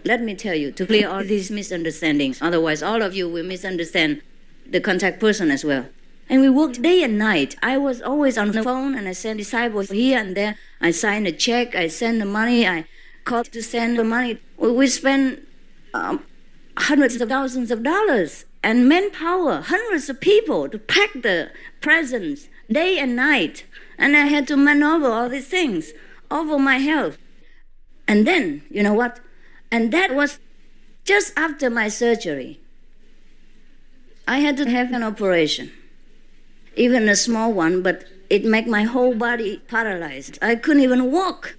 Let me tell you, to clear all these misunderstandings, otherwise all of you will misunderstand the contact person as well. And we worked day and night. I was always on the phone, and I sent disciples here and there. I signed a check, I sent the money, I called to send the money. We spent hundreds of thousands of dollars and manpower, hundreds of people to pack the presents day and night. And I had to maneuver all these things over my health. And then, you know what? And that was just after my surgery. I had to have an operation, even a small one, but it made my whole body paralyzed. I couldn't even walk.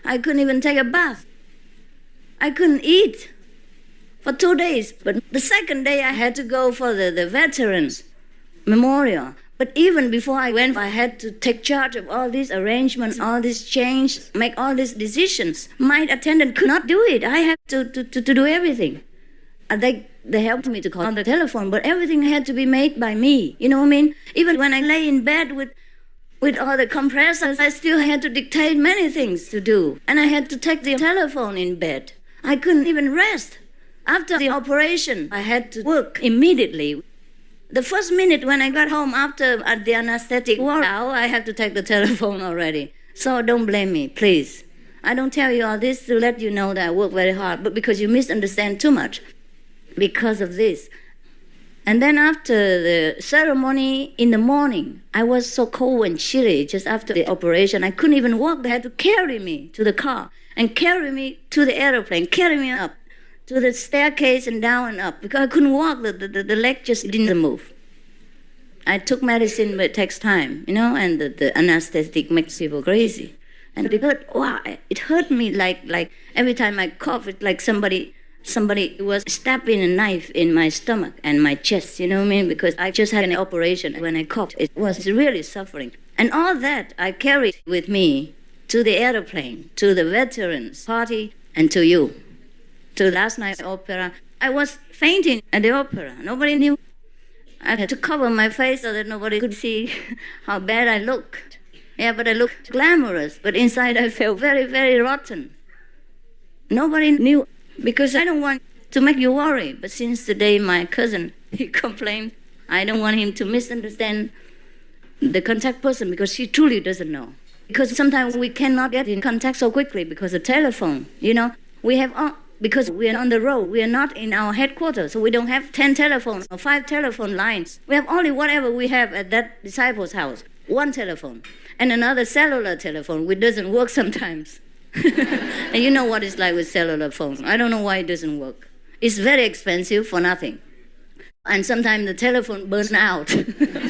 I couldn't even take a bath. I couldn't eat for 2 days. But the second day I had to go for the Veterans Memorial. But even before I went, I had to take charge of all these arrangements, all these changes, make all these decisions. My attendant could not do it. I had to do everything. And they helped me to call on the telephone, but everything had to be made by me. You know what I mean? Even when I lay in bed with all the compressors, I still had to dictate many things to do. And I had to take the telephone in bed. I couldn't even rest. After the operation, I had to work immediately. The first minute when I got home after the anesthetic wore out, I have to take the telephone already. So don't blame me, please. I don't tell you all this to let you know that I work very hard, but because you misunderstand too much because of this. And then after the ceremony in the morning, I was so cold and chilly just after the operation. I couldn't even walk. They had to carry me to the car and carry me to the airplane, carry me up to the staircase and down and up because I couldn't walk. The leg just didn't move. I took medicine, but it takes time, you know, and the anesthetic makes people crazy. And it hurt, wow, it hurt me like every time I cough, it's like somebody was stabbing a knife in my stomach and my chest, you know what I mean? Because I just had an operation. When I coughed, it was really suffering. And all that I carried with me to the airplane, to the veterans party, and to you. To last night's opera. I was fainting at the opera. Nobody knew. I had to cover my face so that nobody could see how bad I looked. Yeah, but I looked glamorous, but inside I felt very, very rotten. Nobody knew, because I don't want to make you worry. But since the day my cousin, he complained, I don't want him to misunderstand the contact person because she truly doesn't know. Because sometimes we cannot get in contact so quickly because of telephone, you know. We have because we are on the road, we are not in our headquarters, so we don't have 10 telephones or 5 telephone lines. We have only whatever we have at that disciple's house, 1 telephone, and another cellular telephone, which doesn't work sometimes. And you know what it's like with cellular phones. I don't know why it doesn't work. It's very expensive for nothing. And sometimes the telephone burns out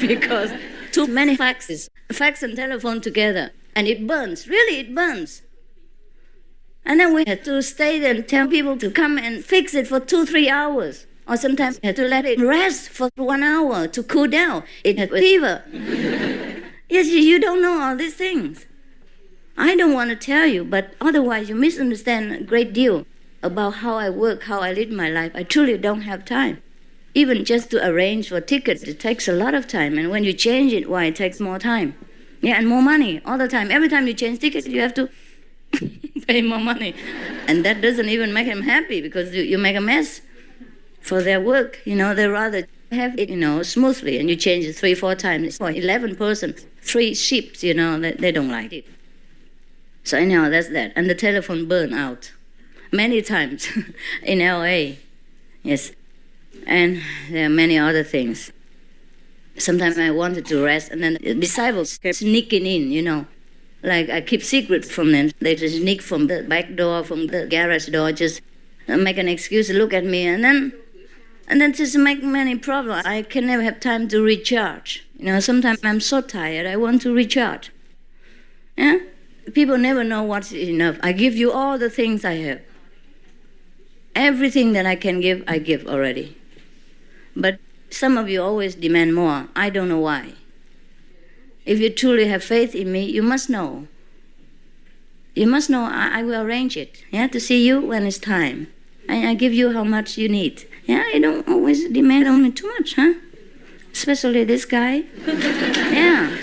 because too many faxes, fax and telephone together, and it burns, really it burns. And then we had to stay there and tell people to come and fix it for 2-3 hours. Or sometimes we had to let it rest for 1 hour to cool down. It had fever. Yes, you don't know all these things. I don't want to tell you, but otherwise you misunderstand a great deal about how I work, how I lead my life. I truly don't have time. Even just to arrange for tickets, it takes a lot of time. And when you change it, why, it takes more time. Yeah, and more money all the time. Every time you change tickets, you have to pay more money. And that doesn't even make them happy because you make a mess for their work. They rather have it, smoothly, and you change it 3-4 times. For 11 persons, 3 shifts, they don't like it. So anyhow, that's that. And the telephone burned out many times in LA. Yes. And there are many other things. Sometimes I wanted to rest, and then the disciples kept sneaking in, Like I keep secret from them. They just sneak from the back door, from the garage door, just make an excuse, look at me, and then just make many problems. I can never have time to recharge. Sometimes I'm so tired, I want to recharge. Yeah? People never know what's enough. I give you all the things I have. Everything that I can give, I give already. But some of you always demand more. I don't know why. If you truly have faith in me, you must know. You must know I will arrange it, to see you when it's time. And I give you how much you need. I don't always demand on me too much, Especially this guy. Yeah.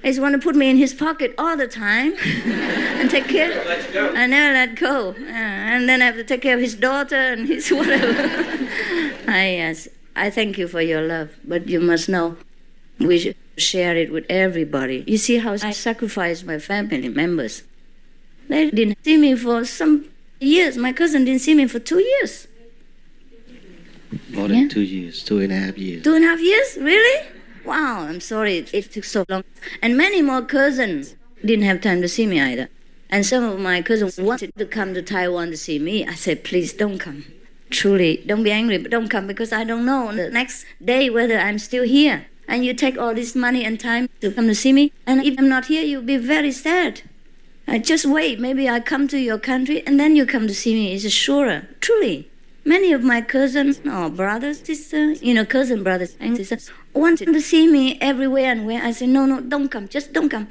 He just want to put me in his pocket all the time and take care. I never let go. And then I have to take care of his daughter and his whatever. I thank you for your love, but you must know we should share it with everybody. You see how I sacrificed my family members. They didn't see me for some years. My cousin didn't see me for 2 years. More than 2 years, 2.5 years. 2.5 years? Really? Wow, I'm sorry it took so long. And many more cousins didn't have time to see me either. And some of my cousins wanted to come to Taiwan to see me. I said, please don't come. Truly, don't be angry, but don't come because I don't know the next day whether I'm still here. And you take all this money and time to come to see me. And if I'm not here, you'll be very sad. Just wait. Maybe I come to your country and then you come to see me. It's surer. Truly. Many of my cousins or brothers, sisters, cousin brothers and sisters wanted to see me everywhere and where. I said, no, don't come. Just don't come.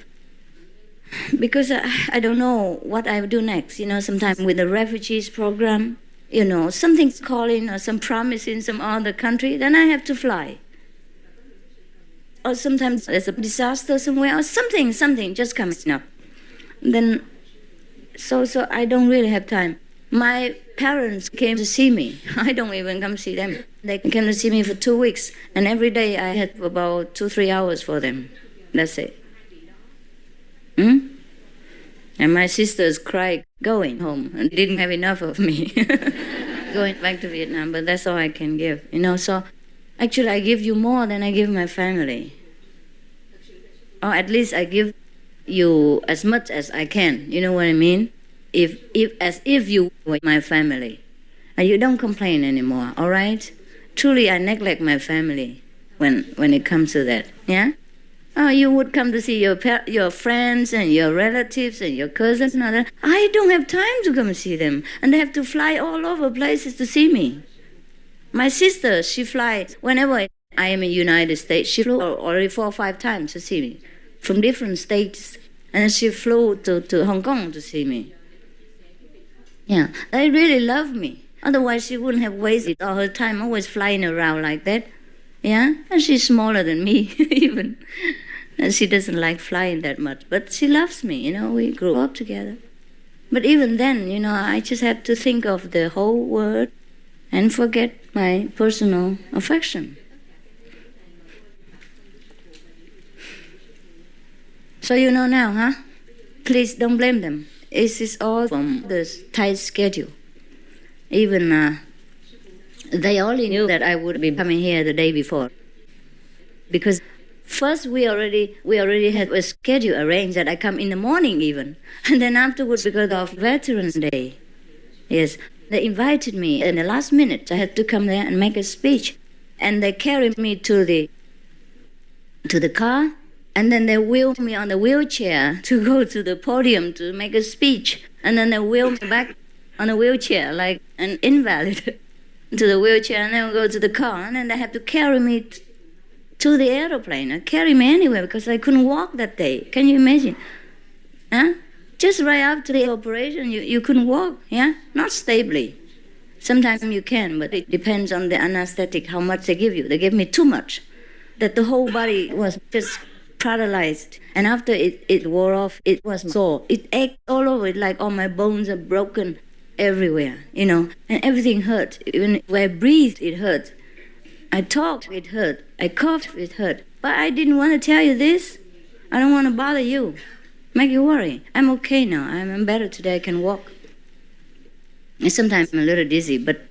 Because I don't know what I will do next. Sometimes with the refugees program, something's calling or some promise in some other country, then I have to fly. Or sometimes there's a disaster somewhere or something just comes up. Then, so I don't really have time. My parents came to see me. I don't even come see them. They came to see me for 2 weeks, and every day I had about 2-3 hours for them. That's it. And my sisters cried going home and didn't have enough of me. Going back to Vietnam, but that's all I can give. So actually I give you more than I give my family. Or at least I give you as much as I can. You know what I mean? As if you were my family. And you don't complain anymore, all right? Truly, I neglect my family when it comes to that, yeah? Oh, you would come to see your friends and your relatives and your cousins and all that. I don't have time to come see them. And they have to fly all over places to see me. My sister, she flies whenever I am in the United States. She flew already 4 or 5 times to see me from different states. And she flew to Hong Kong to see me. Yeah, they really love me. Otherwise, she wouldn't have wasted all her time always flying around like that. Yeah, and she's smaller than me even. And she doesn't like flying that much. But she loves me, we grew up together. But even then, I just have to think of the whole world and forget my personal affection. So you know now, huh? Please don't blame them. It is all from the tight schedule. Even they only knew that I would be coming here the day before. Because first we already had a schedule arranged that I come in the morning even. And then afterwards, because of Veterans Day, yes, they invited me in the last minute. I had to come there and make a speech. And they carried me to the car. And then they wheeled me on the wheelchair to go to the podium to make a speech. And then they wheeled me back on a wheelchair like an invalid to the wheelchair. And then we go to the car. And then they have to carry me to the aeroplane and carry me anywhere because I couldn't walk that day. Can you imagine? Huh? Just right after the operation, you couldn't walk, yeah? Not stably. Sometimes you can, but it depends on the anesthetic, how much they give you. They gave me too much, that the whole body was just paralyzed. And after it wore off, it was sore. It ached all over. It like all my bones are broken everywhere, and everything hurt. Even when I breathed, it hurt. I talked, it hurt. I coughed, it hurt. But I didn't want to tell you this. I don't want to bother you, make you worry. I'm okay now. I'm better today. I can walk. And sometimes I'm a little dizzy, but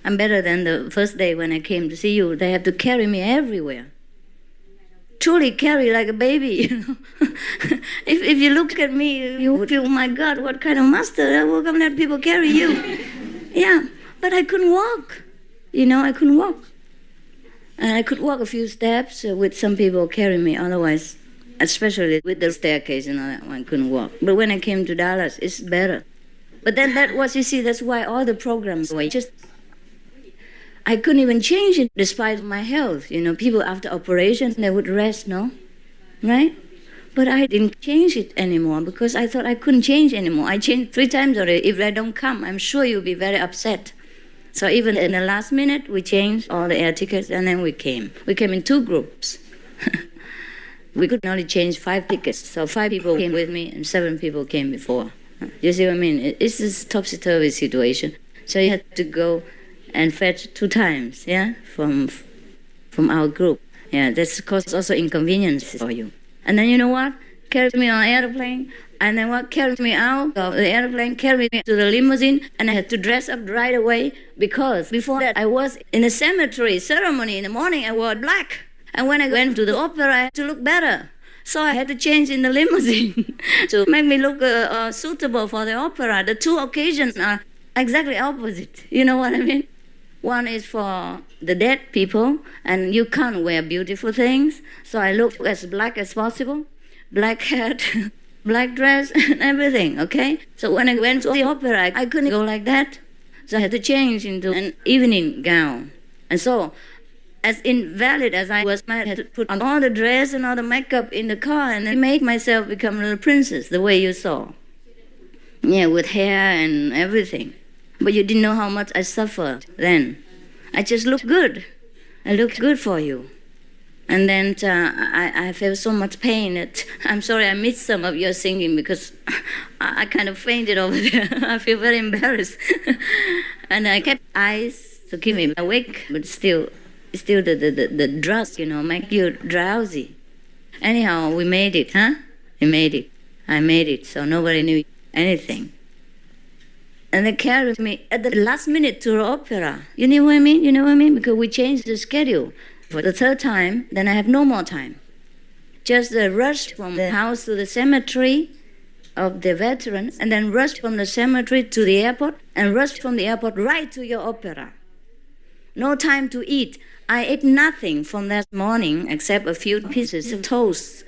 I'm better than the first day when I came to see you. They have to carry me everywhere. Truly carry like a baby, if you look at me, you would feel, my God, what kind of master? How come let people carry you? Yeah, but I couldn't walk. I couldn't walk. And I could walk a few steps with some people carrying me. Otherwise, especially with the staircase, I couldn't walk. But when I came to Dallas, it's better. But then that was, that's why all the programs were just, I couldn't even change it despite my health. People after operation, they would rest, no? Right? But I didn't change it anymore because I thought I couldn't change anymore. I changed 3 times already. If I don't come, I'm sure you'll be very upset. So even in the last minute, we changed all the air tickets and then we came. We came in 2 groups. We could only change 5 tickets. So 5 people came with me and 7 people came before. You see what I mean? It's this topsy-turvy situation. So you had to go and fetch 2 times, from our group. Yeah, that's cause also inconvenience for you. And then you know what? Carry me on an airplane, and then what? Carry me out of the airplane, carry me to the limousine, and I had to dress up right away because before that I was in a cemetery ceremony in the morning. I wore black, and when I went to the opera, I had to look better. So I had to change in the limousine to make me look suitable for the opera. The 2 occasions are exactly opposite. You know what I mean? One is for the dead people, and you can't wear beautiful things. So I look as black as possible, black hat, black dress, and everything, okay? So when I went to the opera, I couldn't go like that. So I had to change into an evening gown. And so, as invalid as I was, I had to put on all the dress and all the makeup in the car and then make myself become a little princess, the way you saw. Yeah, with hair and everything. But you didn't know how much I suffered then. I just looked good. I looked good for you. And then I felt so much pain that I'm sorry I missed some of your singing because I kind of fainted over there. I feel very embarrassed. And I kept eyes to keep me awake, but still the drugs, make you drowsy. Anyhow, we made it, huh? We made it. I made it, so nobody knew anything. And they carried me at the last minute to the opera. You know what I mean? Because we changed the schedule. For the 3rd time, then I have no more time. Just rushed from the house to the cemetery of the veterans, and then rushed from the cemetery to the airport, and rushed from the airport right to your opera. No time to eat. I ate nothing from that morning except a few pieces of toast.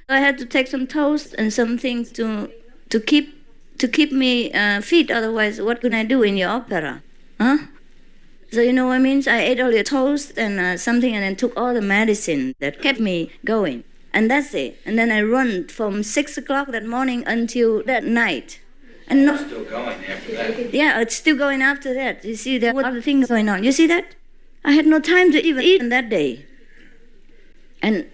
I had to take some toast and some things to keep me fit. Otherwise, what could I do in your opera? Huh? So you know what I mean? So I ate all your toast and something, and then took all the medicine that kept me going. And that's it. And then I run from 6 o'clock that morning until that night. And it's still going after that. Yeah, it's still going after that. You see, there were other things going on. You see that? I had no time to even eat on that day. And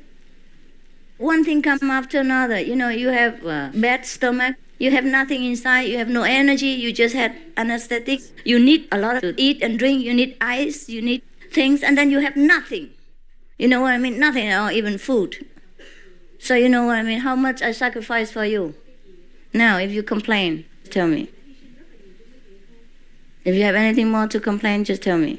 one thing comes after another. You have bad stomach. You have nothing inside. You have no energy. You just had anesthetic. You need a lot to eat and drink. You need ice. You need things. And then you have nothing. You know what I mean? Nothing at all, even food. So you know what I mean? How much I sacrifice for you. Now, if you complain, tell me. If you have anything more to complain, just tell me.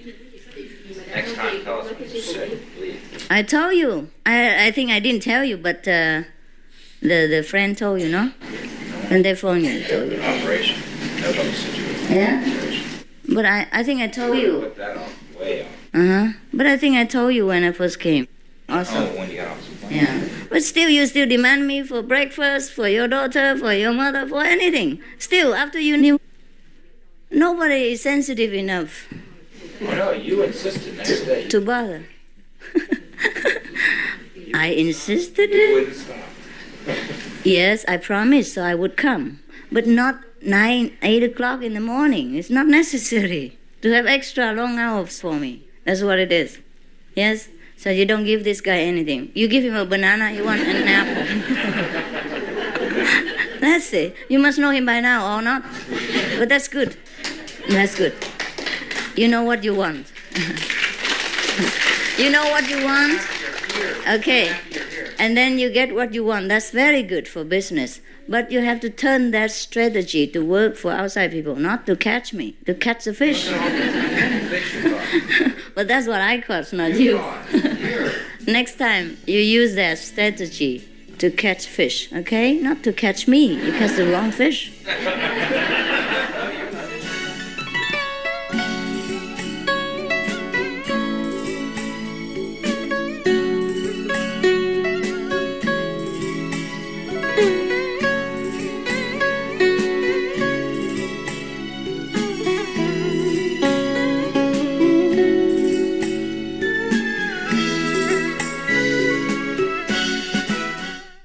Next time, tell us when you're sick, please. I told you. I think I didn't tell you, but the friend told you, no? And they phoned you. Told you. Operation. Nobody said you were Yeah? operation. But I think I told you. Put that on, way off. But I think I told you when I first came. Also. Oh, when you got off the plane. Yeah. But still, you still demand me for breakfast, for your daughter, for your mother, for anything. Still, after you knew, nobody is sensitive enough Oh, no, you insisted next day. to bother. I insisted. You wouldn't stop. Yes, I promised, so I would come. But not 9, 8 o'clock in the morning. It's not necessary to have extra long hours for me. That's what it is. Yes? So you don't give this guy anything. You give him a banana, he wants an apple. That's it. You must know him by now or not. But that's good. That's good. You know what you want. You know what you want? Okay. And then you get what you want. That's very good for business. But you have to turn that strategy to work for outside people, not to catch me, to catch the fish. But that's what I caught, not you. Next time, you use that strategy to catch fish, okay? Not to catch me. You catch the wrong fish.